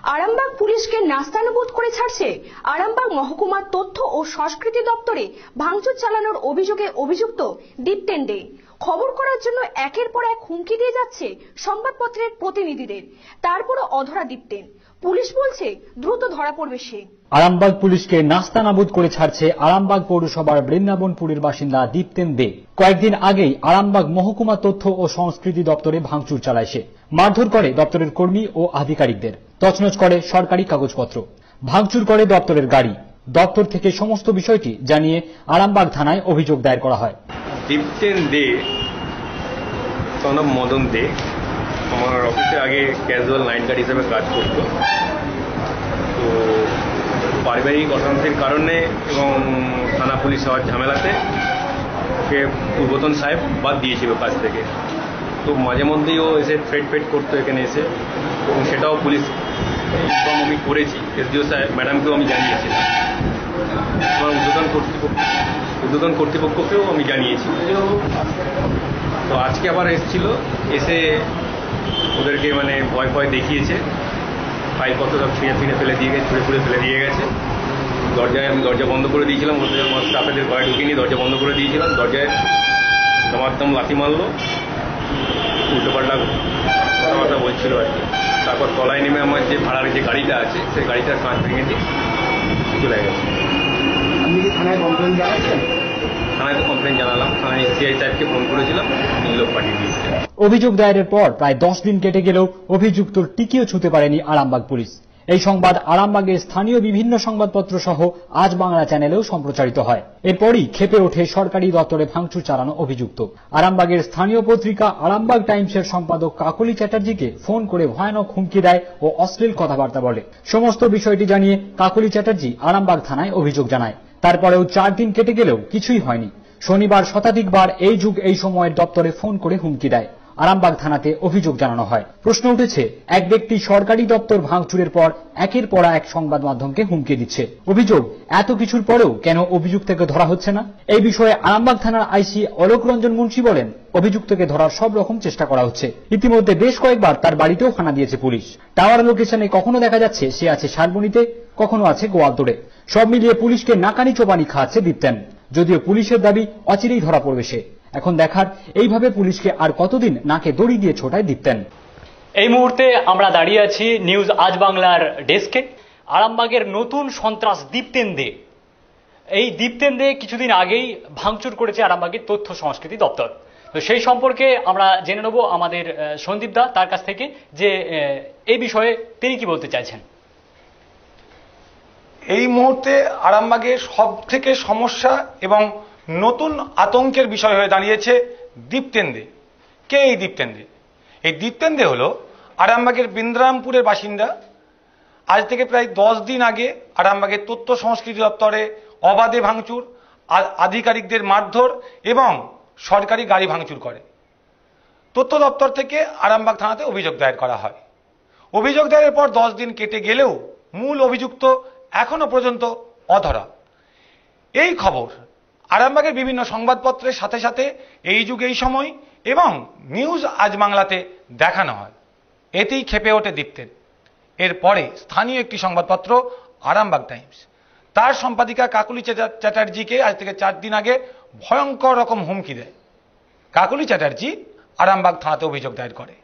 আরামবাগ পুলিশকে নাস্তানাবুদ করে ছাড়ছে। আরামবাগ মহকুমার তথ্য ও সংস্কৃতি দপ্তরে ভাঙচুর চালানোর অভিযোগে অভিযুক্ত দীপ্তেন দে খবর করার জন্য একের পর এক হুমকি দিয়ে যাচ্ছে সংবাদপত্রের প্রতিনিধিদের। তারপরও অধরা দীপ্তেন। পুলিশ বলছে দ্রুত ধরা পড়বে সে। আরামবাগ পুলিশকে নাস্তানাবুদ করে ছাড়ছে আরামবাগ পৌরসভার বৃন্দাবনপুরের বাসিন্দা দীপ্তেন দে। কয়েকদিন আগেই আরামবাগ মহকুমা তথ্য ও সংস্কৃতি দপ্তরে ভাঙচুর চালায় সে। মারধর করে দপ্তরের কর্মী ও আধিকারিকদের, তছনছ করে সরকারি কাগজপত্র, ভাঙচুর করে দপ্তরের গাড়ি। দপ্তর থেকে সমস্ত বিষয়টি জানিয়ে আরামবাগ থানায় অভিযোগ দায়ের করা হয়। দীপ্তেন দে, মদন দে, আমার অফিসে আগে ক্যাজুয়াল নাইট গার্ড হিসেবে কাজ করত। তো পারিবারিক অশান্তির কারণে এবং থানা পুলিশ হওয়ার ঝামেলাতে ওকে পূর্বতন সাহেব বাদ দিয়েছিল কাজ থেকে। তো মাঝে মধ্যেই ও এসে ফেট করতো এখানে এসে, এবং সেটাও পুলিশ আমি করেছি। এসডিও সাহেব ম্যাডামকেও আমি জানিয়েছিলাম, আমার ঊর্ধ্বতন কর্তৃপক্ষকেও আমি জানিয়েছি। তো আজকে আবার এসেছিল, এসে ওদেরকে ভয় দেখিয়েছে, ফাইলপত্র সব ছিঁড়ে ফেলে দিয়ে গেছে, ছুঁড়ে ফেলে দিয়ে গেছে। আমি দরজা বন্ধ করে দিয়েছিলাম, ওদের স্টাফেদের ঘরে ঢুকিয়ে দরজা বন্ধ করে দিয়েছিলাম। দরজায় দমাদম লাথি মারলো, উল্টোপাল্টা কথাবার্তা বলছিল আর কি। তারপর তলায় নেমে আমার যে ভাড়ার যে গাড়িটা আছে সেই গাড়িটার কাঁচ ভেঙে দিয়ে চলে গেছে। আপনি কি থানায় কমপ্লেন জানাচ্ছেন? থানায় তো কমপ্লেন জানালাম, থানায় এসিআই সাহেবকে ফোন করেছিলাম, লোক পাঠিয়ে দিয়েছে। অভিযোগ দায়েরের পর প্রায় 10 দিন কেটে গেলেও অভিযুক্তর টিকিও ছুঁতে পারেনি আরামবাগ পুলিশ। এই সংবাদ আরামবাগের স্থানীয় বিভিন্ন সংবাদপত্র সহ আজ বাংলা চ্যানেলেও সম্প্রচারিত হয়। এরপরই ক্ষেপে ওঠে সরকারি দপ্তরে ভাঙচুর চালানো অভিযুক্ত। আরামবাগের স্থানীয় পত্রিকা আরামবাগ টাইমসের সম্পাদক কাকলি চ্যাটার্জিকে ফোন করে ভয়ানক হুমকি দেয় ও অশ্লীল কথাবার্তা বলে। সমস্ত বিষয়টি জানিয়ে কাকলি চ্যাটার্জি আরামবাগ থানায় অভিযোগ জানায়। তারপরেও 4 দিন কেটে গেলেও কিছুই হয়নি। শনিবার শতাধিকবার এই যুগ এই সময়ের দপ্তরে ফোন করে হুমকি দেয়। আরামবাগ থানাতে অভিযোগ জানানো হয়। প্রশ্ন উঠেছে, এক ব্যক্তি সরকারি দপ্তর ভাঙচুরের পর একের পর এক সংবাদ মাধ্যমকে হুমকি দিচ্ছে। অভিযোগ, এত কিছুর পরেও কেন অভিযুক্তকে ধরা হচ্ছে না? এই বিষয়ে আরামবাগ থানার আইসি অলোক রঞ্জন মুন্সি বলেন, অভিযুক্তকে ধরার সব রকম চেষ্টা করা হচ্ছে। ইতিমধ্যে বেশ কয়েকবার তার বাড়িতেও হানা দিয়েছে পুলিশ। টাওয়ার লোকেশনে কখনো দেখা যাচ্ছে সে আছে শালবনীতে, কখনো আছে গোয়ালতোড়ে। সব মিলিয়ে পুলিশকে নাকানি চোবানি খাওয়াচ্ছে দীপ্তেন। যদিও পুলিশের দাবি অচিরেই ধরা পড়বে সে। এখন দেখার এইভাবে পুলিশকে আর কতদিন নাকে দড়ি দিয়ে ছোটায় দীপ্তেন। এই মুহূর্তে আমরা দাঁড়িয়ে আছি নিউজ আজ বাংলার ডেস্কে। আরামবাগের নতুন সন্ত্রাস দীপ্তেন দে। এই দীপ্তেন দে কিছুদিন আগেই ভাঙচুর করেছে আরামবাগের তথ্য সংস্কৃতি দপ্তর। তো সেই সম্পর্কে আমরা জেনে নেব আমাদের সন্দীপ দা তার কাছ থেকে, যে এই বিষয়ে তিনি কি বলতে চাইছেন। এই মুহূর্তে আরামবাগের সব থেকে সমস্যা এবং নতুন আতঙ্কের বিষয় হয়ে দাঁড়িয়েছে দীপ্তেন দে। কে এই দীপ্তেন দে? এই দীপ্তেন দে হলো আরামবাগের বৃন্দাবনপুরের বাসিন্দা। আজ থেকে প্রায় 10 দিন আগে আরামবাগের তথ্য সংস্কৃতি দপ্তরে অবাধে ভাঙচুর, আধিকারিকদের মারধর এবং সরকারি গাড়ি ভাঙচুর করে। তথ্য দপ্তর থেকে আরামবাগ থানাতে অভিযোগ দায়ের করা হয়। অভিযোগ দায়েরের পর 10 দিন কেটে গেলেও মূল অভিযুক্ত এখনো পর্যন্ত অধরা। এই খবর আরামবাগের বিভিন্ন সংবাদপত্রের সাথে সাথে এই যুগ এই সময় এবং নিউজ আজ বাংলাতে দেখানো হয়। এতেই ক্ষেপে ওঠে দীপ্তেন। এরপরে স্থানীয় একটি সংবাদপত্র আরামবাগ টাইমস তার সম্পাদিকা কাকলি চ্যাটার্জিকে আজ থেকে 4 দিন আগে ভয়ঙ্কর রকম হুমকি দেয়। কাকলি চ্যাটার্জি আরামবাগ থানাতে অভিযোগ দায়ের করে।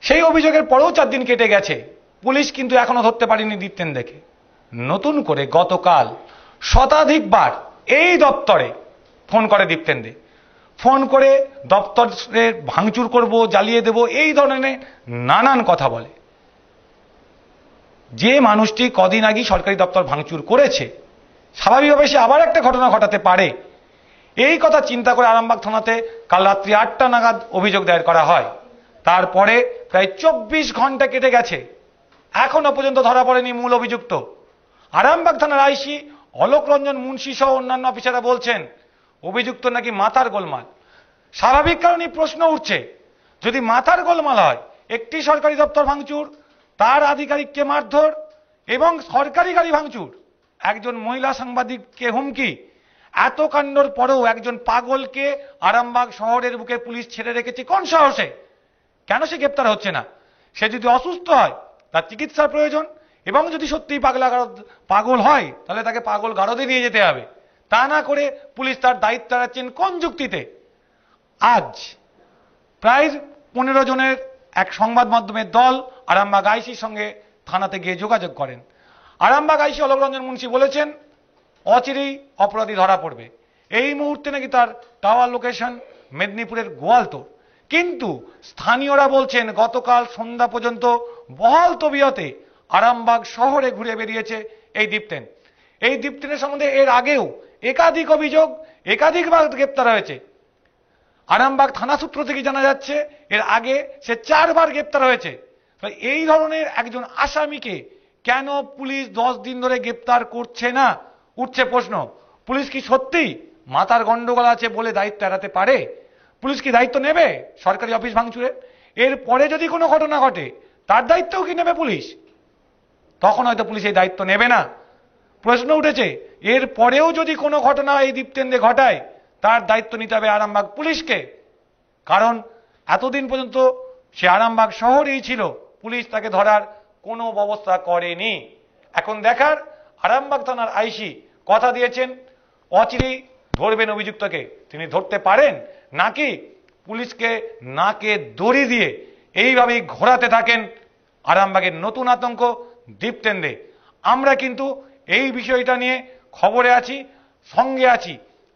সেই অভিযোগের পরেও 4 দিন কেটে গেছে, পুলিশ কিন্তু এখনো ধরতে পারেনি দীপ্তেন দেখে। নতুন করে গতকাল শতাধিকবার এই দপ্তরে ফোন করে দীপ্তেন দে। ফোন করে দপ্তরের ভাঙচুর করব, জ্বালিয়ে দেব, এই ধরনের নানান কথা বলে। যে মানুষটি কদিন আগে সরকারি দপ্তর ভাঙচুর করেছে, স্বাভাবিকভাবে সে আবার একটা ঘটনা ঘটাতে পারে। এই কথা চিন্তা করে আরামবাগ থানাতে কাল রাত্রি 8টা নাগাদ অভিযোগ দায়ের করা হয়। তারপরে প্রায় 24 ঘন্টা কেটে গেছে, এখনো পর্যন্ত ধরা পড়েনি মূল অভিযুক্ত। আরামবাগ থানার আইসি অলোক রঞ্জন মুন্সি সহ অন্যান্য অফিসাররা বলছেন অভিযুক্ত নাকি মাথার গোলমাল। স্বাভাবিক কারণেই প্রশ্ন উঠছে, যদি মাথার গোলমাল হয়, একটি সরকারি দপ্তর ভাঙচুর, তার আধিকারিককে মারধর এবং সরকারি গাড়ি ভাঙচুর, একজন মহিলা সাংবাদিককে হুমকি, এত কাণ্ডর পরেও একজন পাগলকে আরামবাগ শহরের বুকে পুলিশ ছেড়ে রেখেছে কোন সাহসে? কেন সে গ্রেপ্তার হচ্ছে না? সে যদি অসুস্থ হয় তার চিকিৎসার প্রয়োজন, এবং যদি সত্যিই পাগল হয় তাহলে তাকে পাগল গারদে নিয়ে যেতে হবে। তা না করে পুলিশ তার দায়িত্ব এড়াচ্ছেন কোন যুক্তিতে? আজ প্রায় 15 জনের এক সংবাদ মাধ্যমের দল আরামবাগ আইসির সঙ্গে থানাতে গিয়ে যোগাযোগ করেন। আরামবাগ আইসি অলোক রঞ্জন মুন্সি বলেছেন অচিরেই অপরাধী ধরা পড়বে। এই মুহূর্তে নাকি তার টাওয়ার লোকেশন মেদিনীপুরের গোয়ালতোড়। কিন্তু স্থানীয়রা বলছেন গতকাল সন্ধ্যা পর্যন্ত বহাল তবিয়তে আরামবাগ শহরে ঘুরে বেরিয়েছে এই দীপ্তেন। এই দীপ্তেনের সম্বন্ধে এর আগেও একাধিক অভিযোগ, একাধিকবার গ্রেপ্তার হয়েছে। আরামবাগ থানা সূত্র থেকে জানা যাচ্ছে এর আগে সে 4 বার গ্রেপ্তার হয়েছে। এই ধরনের একজন আসামিকে কেন পুলিশ 10 দিন ধরে গ্রেপ্তার করছে না? উঠছে প্রশ্ন, পুলিশ কি সত্যি মাথার গন্ডগোল আছে বলে দায়িত্ব এড়াতে পারে? পুলিশ কি দায়িত্ব নেবে সরকারি অফিস ভাঙচুরে? এর পরে যদি কোনো ঘটনা ঘটে তার দায়িত্বও কি নেবে পুলিশ? তখন হয়তো পুলিশ এই দায়িত্ব নেবে না। প্রশ্ন উঠেছে এর পরেও যদি কোনো ঘটনা এই দীপ্তেন্দে ঘটায় তার দায়িত্ব নিতে হবে আরামবাগ পুলিশকে। কারণ এতদিন পর্যন্ত সে আরামবাগ শহরেই ছিল, পুলিশ তাকে ধরার কোনো ব্যবস্থা করেনি। এখন দেখার আরামবাগ থানার আইসি কথা দিয়েছেন অচিরেই ধরবেন অভিযুক্তকে। তিনি ধরতে পারেন নাকি পুলিশকে নাকে দড়ি দিয়ে এইভাবেই ঘোরাতে থাকেন আরামবাগের নতুন আতঙ্ক দীপ্তেন্দে। আমরা কিন্তু এই বিষয়টা নিয়ে খবরে আছি, সঙ্গে আছি।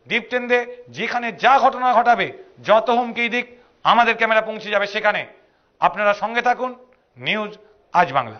দীপ্তেন্দে যেখানে যা ঘটনা ঘটাবে, যত হুমকি দিক, আমাদের ক্যামেরা পৌঁছে যাবে সেখানে। আপনারা সঙ্গে থাকুন নিউজ আজ বাংলা।